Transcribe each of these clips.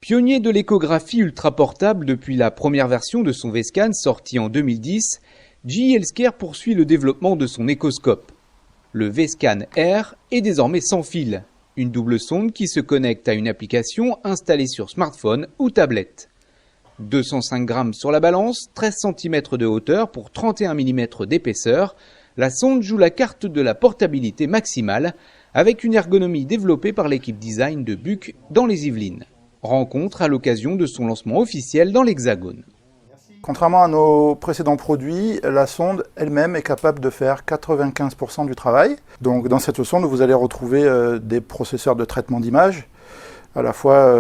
Pionnier de l'échographie ultra-portable depuis la première version de son Vscan sorti en 2010, GE Healthcare poursuit le développement de son échoscope. Le Vscan R est désormais sans fil, une double sonde qui se connecte à une application installée sur smartphone ou tablette. 205 grammes sur la balance, 13 cm de hauteur pour 31 mm d'épaisseur, la sonde joue la carte de la portabilité maximale avec une ergonomie développée par l'équipe design de Buc dans les Yvelines. Rencontre à l'occasion de son lancement officiel dans l'Hexagone. Contrairement à nos précédents produits, la sonde elle-même est capable de faire 95% du travail. Donc dans cette sonde, vous allez retrouver des processeurs de traitement d'image, à la fois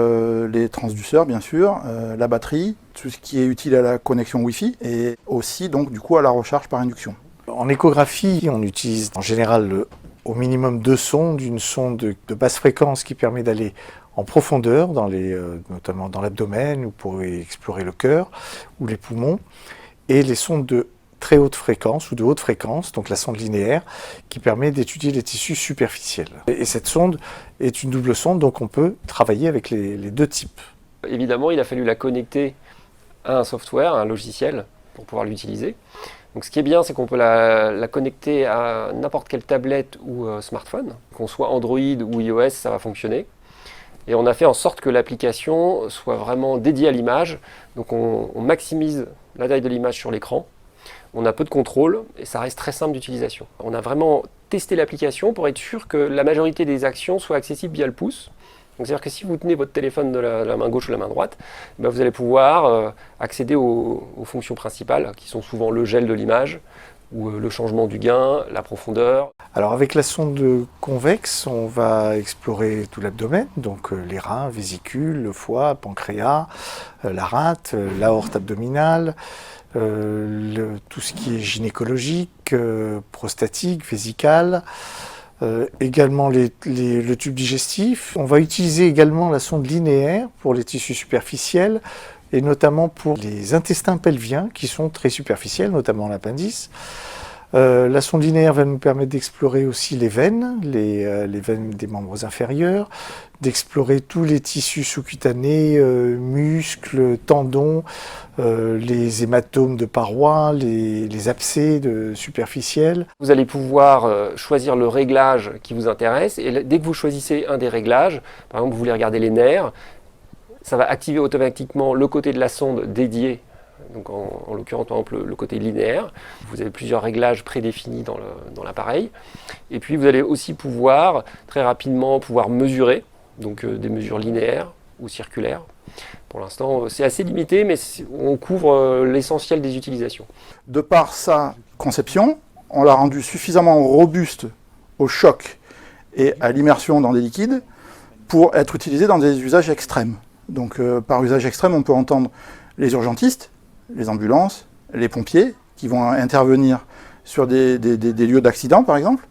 les transduceurs bien sûr, la batterie, tout ce qui est utile à la connexion Wi-Fi et aussi donc du coup à la recharge par induction. En échographie, on utilise en général au minimum 2 sondes, une sonde de basse fréquence qui permet d'aller en profondeur, notamment dans l'abdomen, ou pour explorer le cœur ou les poumons, et les sondes de très haute fréquence ou de haute fréquence, donc la sonde linéaire, qui permet d'étudier les tissus superficiels. Et cette sonde est une double sonde, donc on peut travailler avec les deux types. Évidemment, il a fallu la connecter à un software, à un logiciel, pour pouvoir l'utiliser. Donc ce qui est bien, c'est qu'on peut la connecter à n'importe quelle tablette ou smartphone, qu'on soit Android ou iOS, ça va fonctionner. Et on a fait en sorte que l'application soit vraiment dédiée à l'image. Donc on maximise la taille de l'image sur l'écran. On a peu de contrôle et ça reste très simple d'utilisation. On a vraiment testé l'application pour être sûr que la majorité des actions soient accessibles via le pouce. C'est-à-dire que si vous tenez votre téléphone de la main gauche ou la main droite, vous allez pouvoir accéder aux fonctions principales qui sont souvent le gel de l'image, ou le changement du gain, la profondeur. Alors avec la sonde convexe, on va explorer tout l'abdomen, donc les reins, vésicules, le foie, pancréas, la rate, l'aorte abdominale, tout ce qui est gynécologique, prostatique, vésical, également le tube digestif. On va utiliser également la sonde linéaire pour les tissus superficiels, et notamment pour les intestins pelviens qui sont très superficiels, notamment l'appendice. La sonde linéaire va nous permettre d'explorer aussi les veines des membres inférieurs, d'explorer tous les tissus sous-cutanés, muscles, tendons, les hématomes de parois, les abcès superficiels. Vous allez pouvoir choisir le réglage qui vous intéresse, et dès que vous choisissez un des réglages, par exemple vous voulez regarder les nerfs, ça va activer automatiquement le côté de la sonde dédié, donc en l'occurrence par exemple le côté linéaire. Vous avez plusieurs réglages prédéfinis dans l'appareil. Et puis vous allez aussi pouvoir très rapidement mesurer, donc des mesures linéaires ou circulaires. Pour l'instant c'est assez limité, mais on couvre l'essentiel des utilisations. De par sa conception, on l'a rendu suffisamment robuste au choc et à l'immersion dans des liquides pour être utilisé dans des usages extrêmes. Donc par usage extrême, on peut entendre les urgentistes, les ambulances, les pompiers qui vont intervenir sur des lieux d'accident par exemple.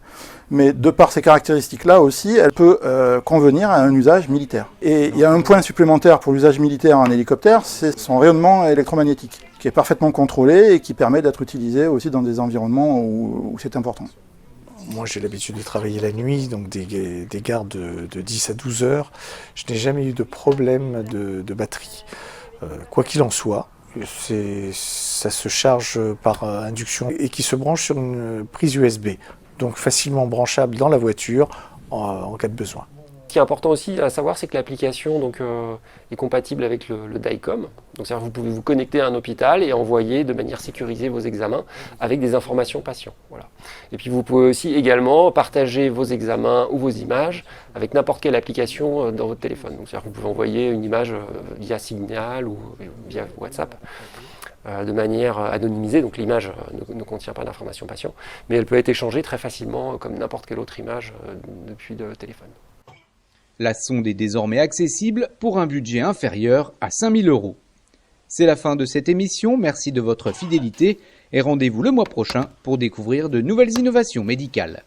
Mais de par ces caractéristiques-là aussi, elle peut convenir à un usage militaire. Et il y a un point supplémentaire pour l'usage militaire en hélicoptère, c'est son rayonnement électromagnétique, qui est parfaitement contrôlé et qui permet d'être utilisé aussi dans des environnements où c'est important. Moi j'ai l'habitude de travailler la nuit, donc des gardes de 10 à 12 heures. Je n'ai jamais eu de problème de batterie. Quoi qu'il en soit, ça se charge par induction et qui se branche sur une prise USB, donc facilement branchable dans la voiture en cas de besoin. Ce qui est important aussi à savoir, c'est que l'application est compatible avec le DICOM. Donc c'est-à-dire que vous pouvez vous connecter à un hôpital et envoyer de manière sécurisée vos examens avec des informations patients. Voilà. Et puis vous pouvez aussi également partager vos examens ou vos images avec n'importe quelle application dans votre téléphone. Donc c'est-à-dire que vous pouvez envoyer une image via Signal ou via WhatsApp de manière anonymisée. Donc l'image ne contient pas d'informations patients, mais elle peut être échangée très facilement comme n'importe quelle autre image depuis le téléphone. La sonde est désormais accessible pour un budget inférieur à 5 000 €. C'est la fin de cette émission, merci de votre fidélité et rendez-vous le mois prochain pour découvrir de nouvelles innovations médicales.